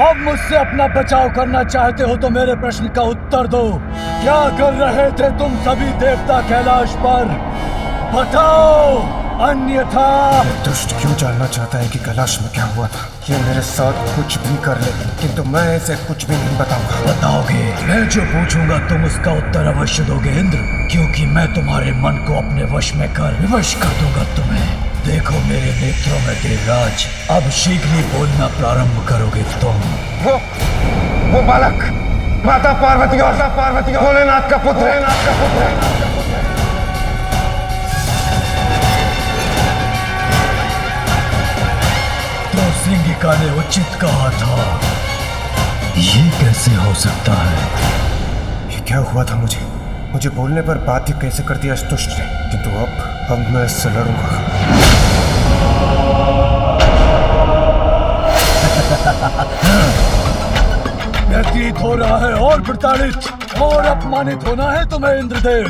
अब मुझसे अपना बचाव करना चाहते हो तो मेरे प्रश्न का उत्तर दो। क्या कर रहे थे तुम सभी देवता कैलाश पर? बताओ, अन्यथा। दुष्ट क्यों जानना चाहता है कि कैलाश में क्या हुआ था? ये मेरे साथ कुछ भी कर ले, किंतु मैं इसे कुछ भी नहीं बताऊंगा। बताओगे? मैं जो पूछूंगा तुम उसका उत्तर अवश्य दोगे इंद्र, क्योंकि मैं तुम्हारे मन को अपने वश में कर विवश कर दूंगा तुम्हें। देखो मेरे नेत्रों में देवराज, अब शीघ्र ही बोलना प्रारंभ करोगे तुम। वो बालक माता पार्वती और भोलेनाथ का पुत्र है। तो सिंगिका ने उचित कहा था। ये कैसे हो सकता है? ये क्या हुआ था? मुझे बोलने पर बाध्य कैसे कर दिया इस दुष्ट ने? किंतु अब मैं इससे लड़ूंगा। व्यतीत हो रहा है और प्रताड़ित और अपमानित होना है तुम्हें इंद्रदेव।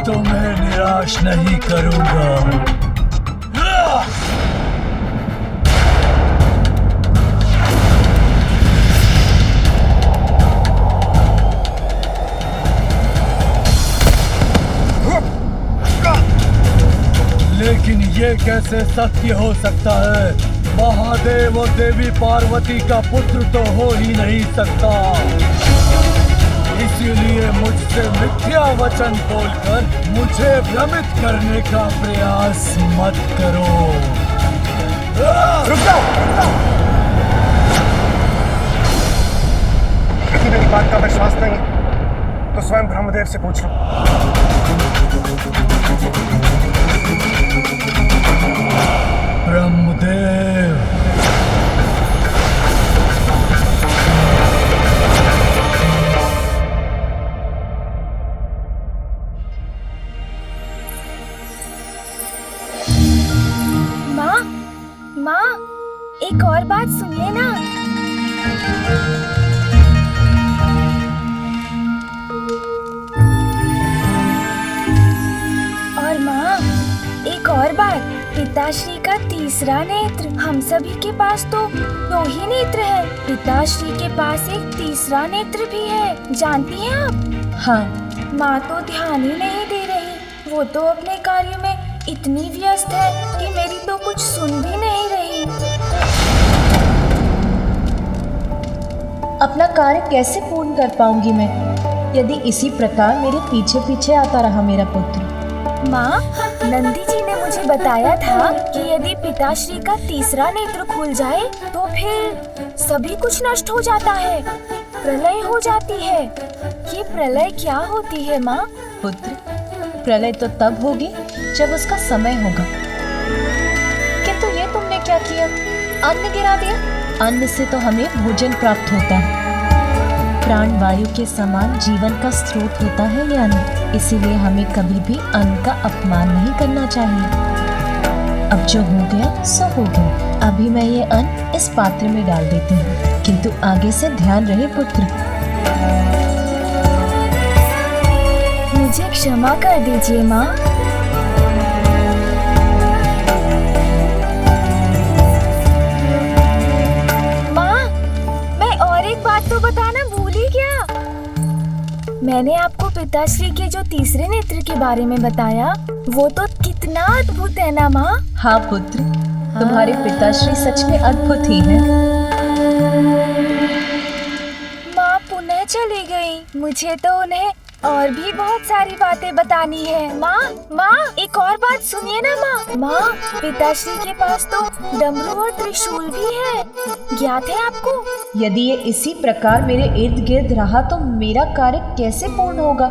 तुम्हें निराश नहीं करूंगा। लेकिन ये कैसे सत्य हो सकता है? महादेव और देवी पार्वती का पुत्र तो हो ही नहीं सकता। इसीलिए मुझसे मिथ्या वचन बोलकर मुझे भ्रमित करने का प्रयास मत करो। रुक जाओ। यदि मेरी बात का विश्वास नहीं तो स्वयं ब्रह्मदेव से पूछ लो। ब्रह्मदेव, माँ, एक और बात सुनिए ना। और माँ, एक और बात, पिताश्री का तीसरा नेत्र। हम सभी के पास तो 2 ही नेत्र है, पिताश्री के पास एक तीसरा नेत्र भी है, जानती हैं आप? हाँ। माँ तो ध्यान ही नहीं दे रही। वो तो अपने कार्य में इतनी व्यस्त है कि मेरी तो कुछ सुन भी नहीं रही। अपना कार्य कैसे पूर्ण कर पाऊंगी मैं यदि इसी प्रकार मेरे पीछे पीछे आता रहा मेरा पुत्र? माँ, नंदी जी ने मुझे बताया था कि यदि पिताश्री का तीसरा नेत्र खुल जाए तो फिर सभी कुछ नष्ट हो जाता है, प्रलय हो जाती है। ये प्रलय क्या होती है माँ? पुत्र, प्रलय तो तब होगी जब उसका समय होगा। किंतु ये तुमने क्या किया? अन्न गिरा दिया। अन्न से तो हमें भोजन प्राप्त होता है। प्राण वायु के समान जीवन का स्रोत होता है ये अन्न, इसीलिए हमें कभी भी अन्न का अपमान नहीं करना चाहिए। अब जो हो गया सो हो गया। अभी मैं ये अन्न इस पात्र में डाल देती हूँ, किंतु आगे से ध्यान रहे पुत्र। मुझे क्षमा कर दीजिए माँ। माँ, मैं और एक बात तो बताना भूल ही गया। मैंने आपको पिताश्री के जो तीसरे नेत्र के बारे में बताया, वो तो कितना अद्भुत है ना माँ? हाँ पुत्र, तुम्हारे पिताश्री सच में अद्भुत ही हैं। माँ पुनः चली गई। मुझे तो उन्हें और भी बहुत सारी बातें बतानी है। माँ, एक और बात सुनिए ना माँ। माँ, पिताश्री के पास तो डमरू और त्रिशूल भी है, ज्ञात है आपको? यदि ये इसी प्रकार मेरे इर्द गिर्द रहा तो मेरा कार्य कैसे पूर्ण होगा?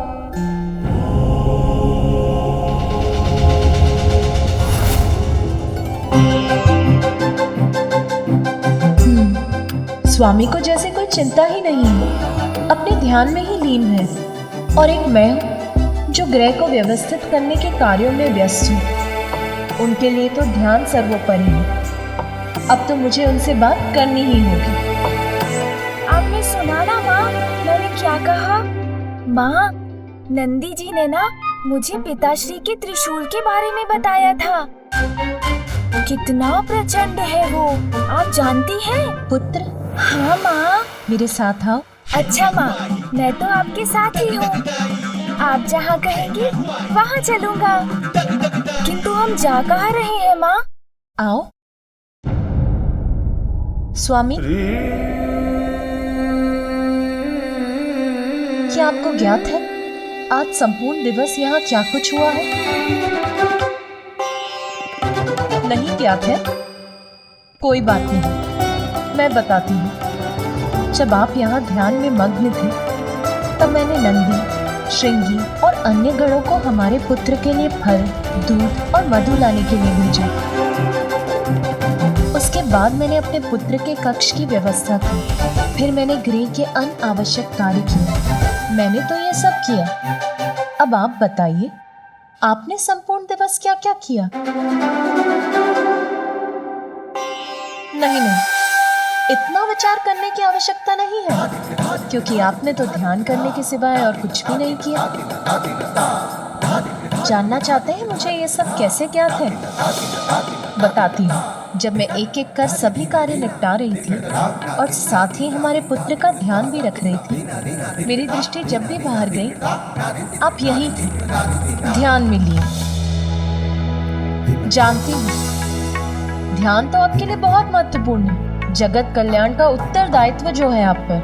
स्वामी को जैसे कोई चिंता ही नहीं है, अपने ध्यान में ही लीन है। और एक मैं हूँ जो ग्रह को व्यवस्थित करने के कार्यों में व्यस्त हूँ। उनके लिए तो ध्यान सर्वोपरि है। अब तो मुझे उनसे बात करनी ही होगी। आपने सुना ना माँ, मैंने क्या कहा? माँ, नंदी जी ने ना मुझे पिताश्री के त्रिशूल के बारे में बताया था। कितना प्रचंड है वो, आप जानती हैं? पुत्र, हाँ माँ। मेरे साथ आओ। अच्छा माँ, मैं तो आपके साथ ही हूँ। आप जहाँ कहेंगी वहाँ चलूँगा। किंतु हम जा कहाँ रहे हैं माँ? आओ। स्वामी, क्या आपको ज्ञात है आज संपूर्ण दिवस यहाँ क्या कुछ हुआ है? नहीं ज्ञात है? कोई बात नहीं, मैं बताती हूँ। जब आप यहाँ ध्यान में मग्न थे, तब मैंने नंदी, श्रृंगी और अन्य गणों को हमारे पुत्र के लिए फल, दूध और मधु लाने के लिए भेजा। उसके बाद मैंने अपने पुत्र के कक्ष की व्यवस्था की। फिर मैंने गृह के अनावश्यक कार्य किए। मैंने तो ये सब किया। अब आप बताइए, आपने संपूर्ण दिवस क्या क्या किया? नहीं, इतना विचार करने की आवश्यकता नहीं है, क्योंकि आपने तो ध्यान करने के सिवाय और कुछ भी नहीं किया। जानना चाहते हैं मुझे ये सब कैसे ज्ञात है? बताती हूँ। जब मैं एक एक कर सभी कार्य निपटा रही थी और साथ ही हमारे पुत्र का ध्यान भी रख रही थी, मेरी दृष्टि जब भी बाहर गई, आप यहीं थे, ध्यान में लिए। जानती हूँ, ध्यान तो आपके लिए बहुत महत्वपूर्ण है। जगत कल्याण का उत्तरदायित्व जो है आप पर।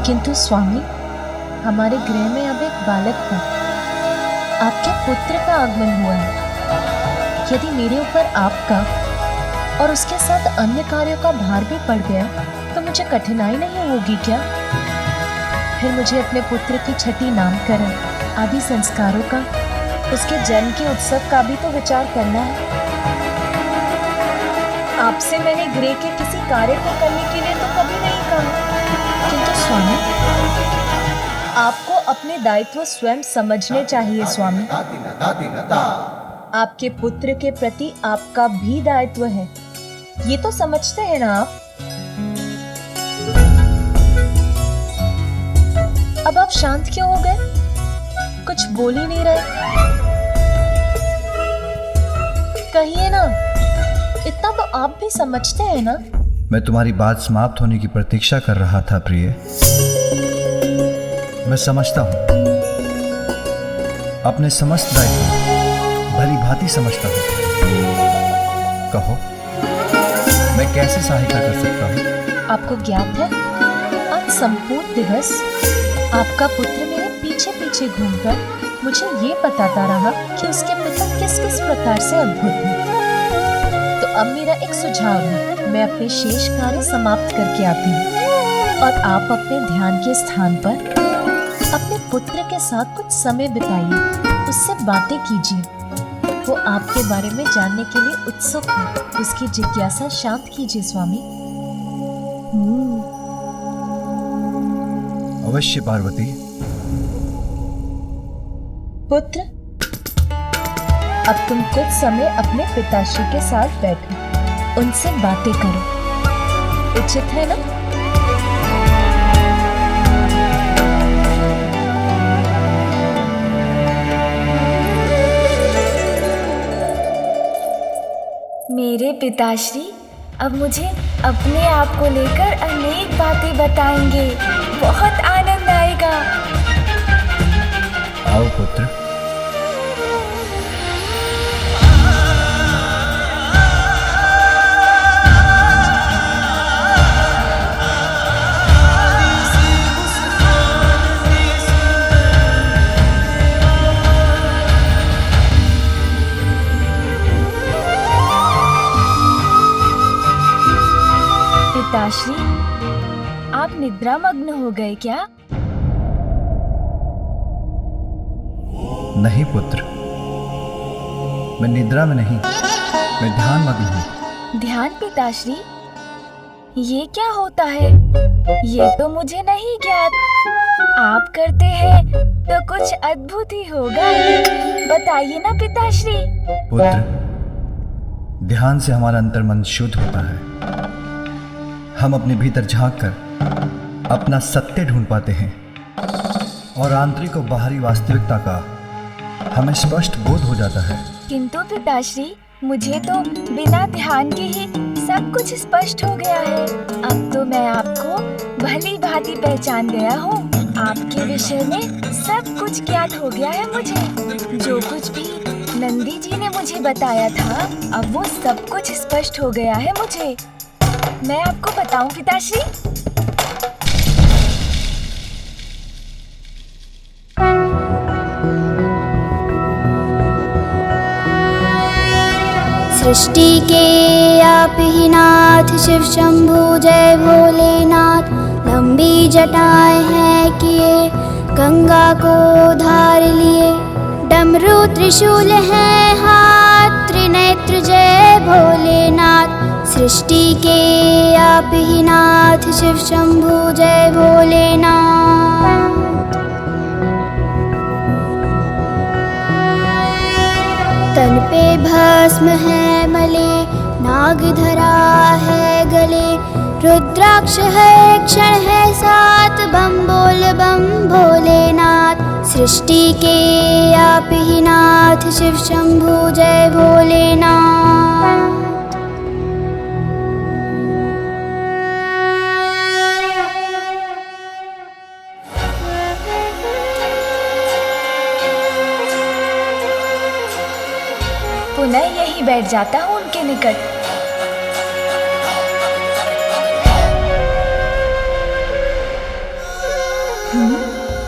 किंतु स्वामी, हमारे गृह में अब एक बालक है। आपके पुत्र का आगमन हुआ है। यदि मेरे ऊपर आपका और उसके साथ अन्य कार्यों का भार भी पड़ गया, तो मुझे कठिनाई नहीं होगी क्या? फिर मुझे अपने पुत्र की छठी नामकरण आदि संस्कारों का, उसके जन्म के उत्सव का भी तो विचार करना है। आपसे मैंने गृह के किसी कार्य को करने के लिए तो कभी नहीं कहा। किंतु स्वामी, आपको अपने दायित्व स्वयं समझने चाहिए स्वामी। आपके पुत्र के प्रति आपका भी दायित्व है, ये तो समझते हैं ना आप? अब आप शांत क्यों हो गए? कुछ बोल ही नहीं रहे। कहिए ना, इतना तो आप भी समझते हैं ना? मैं तुम्हारी बात समाप्त होने की प्रतीक्षा कर रहा था प्रिय। मैं समझता हूँ, अपने समस्त दायित्व भली भांति समझता हूँ। कहो, मैं कैसे सहायता कर सकता हूँ? आपको ज्ञात है, आज संपूर्ण दिवस आपका पुत्र मेरे पीछे पीछे घूमकर मुझे ये बताता रहा कि उसके पिता किस किस प्रकार से अद्भुत हैं। तो अब मेरा एक सुझाव है, मैं अपने शेष कार्य समाप्त करके आती हूँ और आप अपने ध्यान के स्थान पर अपने पुत्र के साथ कुछ समय बिताइए, उससे बातें कीजिए। वो आपके बारे में जानने के लिए उत्सुक है, उसकी जिज्ञासा शांत कीजिए स्वामी। अवश्य पार्वती। पुत्र, अब तुम कुछ समय अपने पिताश्री के साथ बैठो, उनसे बातें करो। उचित है ना? मेरे पिताश्री अब मुझे अपने आप को लेकर अनेक बातें बताएंगे। बहुत आनंद आएगा। आओ पुत्र। पिताश्री, आप निद्रा मग्न हो गए क्या? नहीं पुत्र, मैं निद्रा में नहीं, मैं ध्यान मग्न हूँ। ध्यान पिताश्री, ये क्या होता है? ये तो मुझे नहीं ज्ञात। आप करते हैं तो कुछ अद्भुत ही होगा। बताइए ना पिताश्री। पुत्र, ध्यान से हमारा अंतर्मन शुद्ध होता है। हम अपने भीतर झांक कर अपना सत्य ढूंढ पाते हैं और आंतरिक और बाहरी वास्तविकता का हमें स्पष्ट बोध हो जाता है। किंतु पिताश्री, मुझे तो बिना ध्यान के ही सब कुछ स्पष्ट हो गया है। अब तो मैं आपको भली भांति पहचान गया हूँ। आपके विषय में सब कुछ ज्ञात हो गया है मुझे। जो कुछ भी नंदी जी ने मुझे बताया था, अब वो सब कुछ स्पष्ट हो गया है मुझे। मैं आपको बताऊं पिताश्री? सृष्टि के आप ही नाथ, शिव शंभु जय भोलेनाथ। लंबी जटाएं हैं किए, गंगा को धार लिए। डमरू त्रिशूल हैं हाथ, त्रिनेत्र जय भोलेनाथ। सृष्टि के आप ही नाथ, शिव शंभु जय भोलेनाथ। तन पे भस्म है मले, नाग धरा है गले। रुद्राक्ष है, क्षण है साथ, बम बोल बम भोलेनाथ। सृष्टि के आप ही नाथ, शिव शंभु जय भोलेनाथ। पुनः यहीं बैठ जाता हूँ उनके निकट।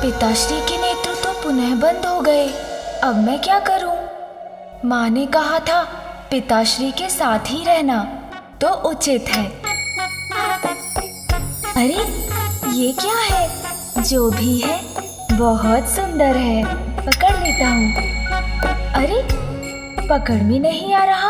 पिताश्री के नेत्र तो पुनः बंद हो गए। अब मैं क्या करूं? माँ ने कहा था पिताश्री के साथ ही रहना तो उचित है। अरे ये क्या है? जो भी है बहुत सुंदर है। पकड़ लेता हूँ। अरे पकड़ में नहीं आ रहा।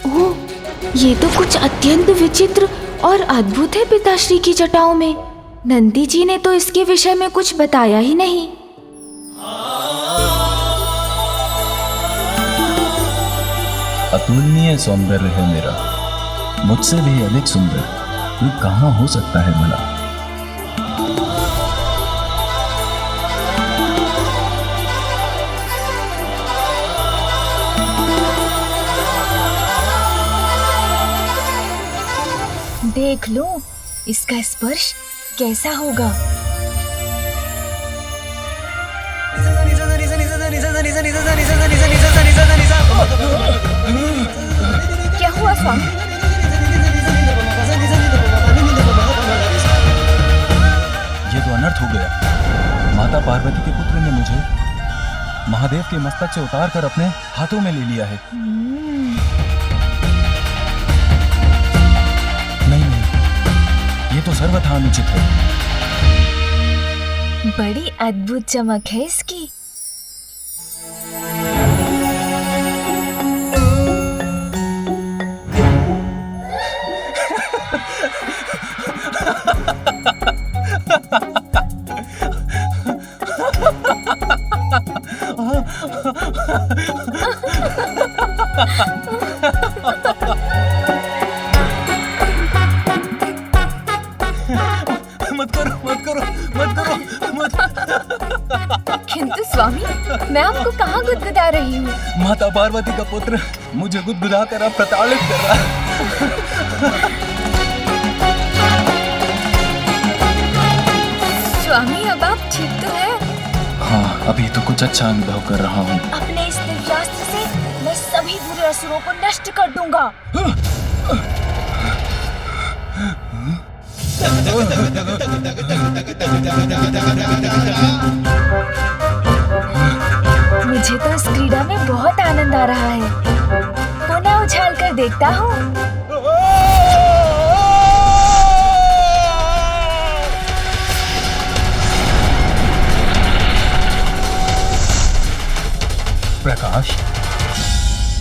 ओह, ये तो कुछ अत्यंत विचित्र और अद्भुत है पिताश्री की जटाओं में। नंदी जी ने तो इसके विषय में कुछ बताया ही नहीं। अतुलनीय सौंदर्य है मेरा, मुझसे भी अधिक सुंदर कोई कहाँ हो सकता है भला। देख लो इसका स्पर्श कैसा होगा। क्या हुआ स्वामी? ये तो अनर्थ हो गया। माता पार्वती के पुत्र ने मुझे महादेव के मस्तक से उतार कर अपने हाथों में ले लिया है। नहीं, ये तो सर्वथा अनुचित है। बड़ी अद्भुत चमक है इसकी। किंतु स्वामी, मैं आपको कहाँ गुदगुदा रही हूँ? माता पार्वती का पुत्र मुझे गुदगुदा कर अब प्रताड़ित कर रहा है। स्वामी, अब आप ठीक तो है? हाँ, अभी तो कुछ अच्छा अनुभव कर रहा हूँ। अपने इस दिव्यास्त्र से मैं सभी बुरे असुरों को नष्ट कर दूंगा। मुझे तो इस क्रीड़ा में बहुत आनंद आ रहा है। पुनः उछाल कर देखता हूँ। प्रकाश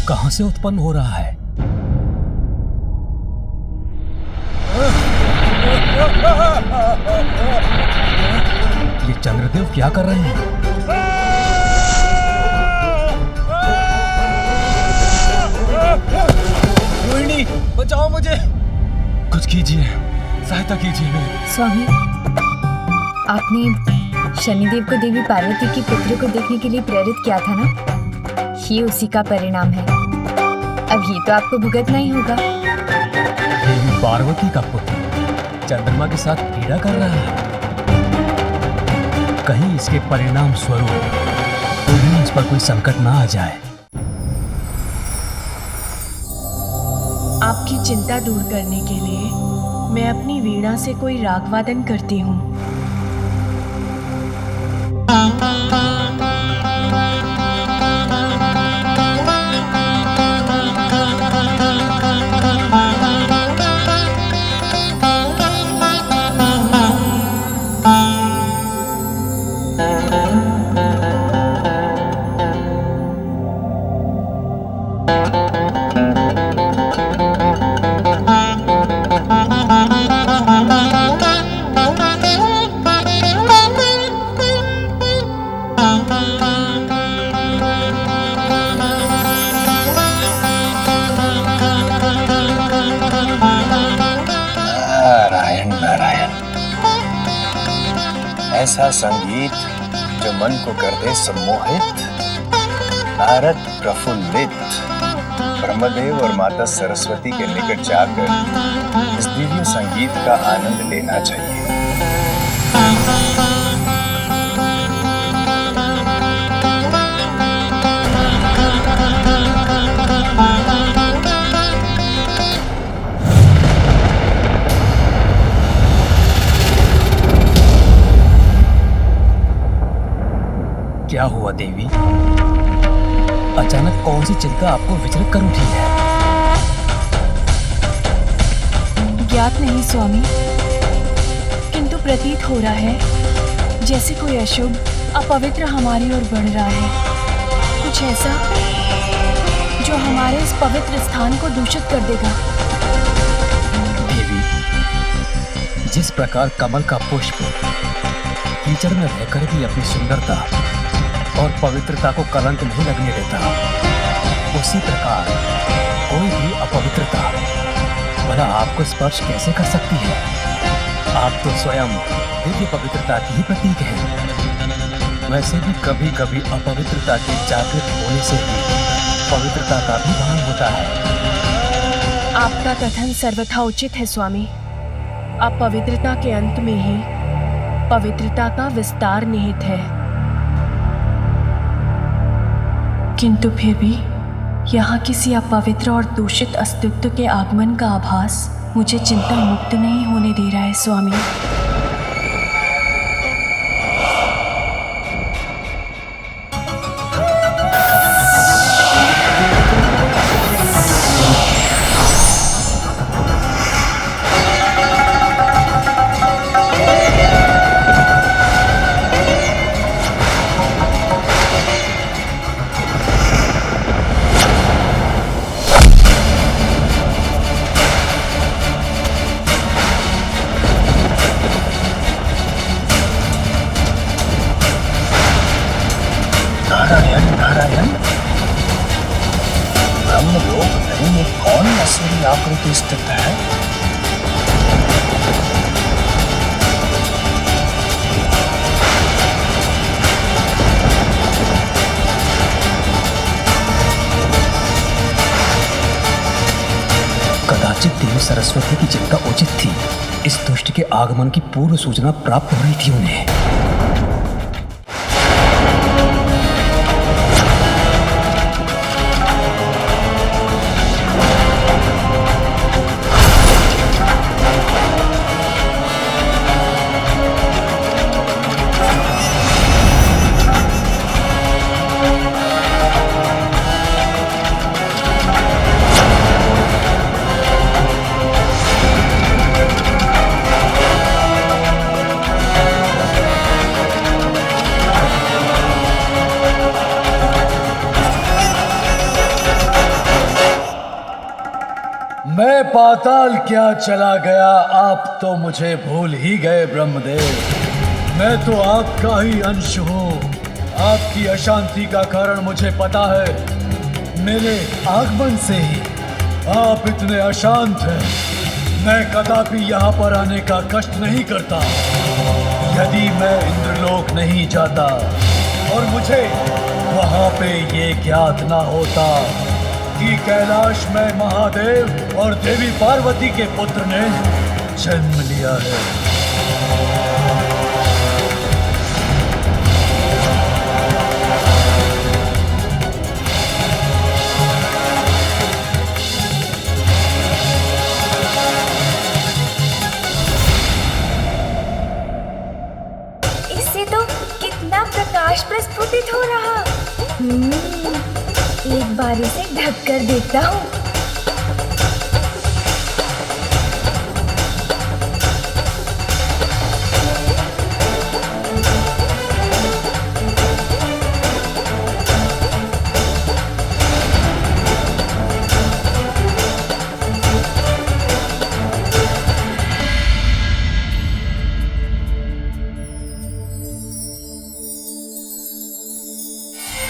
कहाँ से उत्पन्न हो रहा है? ये चंद्रदेव क्या कर रहे हैं? मुझे। कुछ कीजिए, सहायता कीजिए मेरी। स्वामी, आपने शनिदेव को देवी पार्वती के पुत्र को देखने के लिए प्रेरित किया था ना? ये उसी का परिणाम है। अब ये तो आपको भुगतना ही होगा। देवी पार्वती का पुत्र चंद्रमा के साथ क्रीड़ा कर रहा है। कहीं इसके परिणाम स्वरूप इस पर कोई संकट ना आ जाए। आपकी चिंता दूर करने के लिए मैं अपनी वीणा से कोई राग वादन करती हूँ। ऐसा संगीत जो मन को कर दे सम्मोहित, नारद प्रफुल्लित, ब्रह्मदेव और माता सरस्वती के निकट जाकर इस दिव्य संगीत का आनंद लेना चाहिए। क्या हुआ देवी? अचानक कौन सी चिंता आपको विचलित कर उठी है? ज्ञात नहीं स्वामी, किंतु प्रतीत हो रहा है जैसे कोई अशुभ अपवित्र हमारी ओर बढ़ रहा है। कुछ ऐसा जो हमारे इस पवित्र स्थान को दूषित कर देगा। देवी, जिस प्रकार कमल का पुष्प कीचड़ में रहकर भी अपनी सुंदरता और पवित्रता को कलंक नहीं लगने देता, उसी प्रकार कोई भी अपवित्रता भला आपको स्पर्श कैसे कर सकती है? आप तो स्वयं दिव्य पवित्रता की ही प्रतीक हैं। वैसे भी कभी कभी अपवित्रता के जागृत होने से भी पवित्रता का भी भान होता है। आपका कथन सर्वथा उचित है स्वामी। अपवित्रता के अंत में ही पवित्रता का विस्तार निहित है। किंतु फिर भी यहाँ किसी अपवित्र और दूषित अस्तित्व के आगमन का आभास मुझे चिंता मुक्त नहीं होने दे रहा है स्वामी। नारायण नारायण, ब्रह्मलोक में ये कौन असुरी आकृति स्थित है? कदाचित देवी सरस्वती की चिंता उचित थी। इस दुष्ट के आगमन की पूर्व सूचना प्राप्त हो रही थी उन्हें। मैं पाताल क्या चला गया, आप तो मुझे भूल ही गए ब्रह्मदेव। मैं तो आपका ही अंश हूँ। आपकी अशांति का कारण मुझे पता है। मेरे आगमन से ही आप इतने अशांत हैं। मैं कदापि यहाँ पर आने का कष्ट नहीं करता। यदि मैं इंद्रलोक नहीं जाता और मुझे वहाँ पे ये ज्ञात ना होता कि कैलाश में महादेव और देवी पार्वती के पुत्र ने जन्म लिया है। इससे तो कितना प्रकाश प्रस्फुटित हो रहा। एक बार इसे ढक कर देखता हूँ।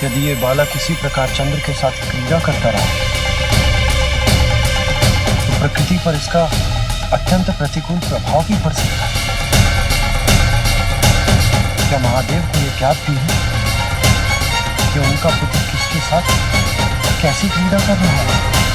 यदि ये बालक किसी प्रकार चंद्र के साथ क्रीड़ा करता रहा तो प्रकृति पर इसका अत्यंत प्रतिकूल प्रभाव भी पड़ सकता है। क्या महादेव को ये ज्ञात भी है कि उनका पुत्र किसके साथ कैसी क्रीड़ा कर रहा है?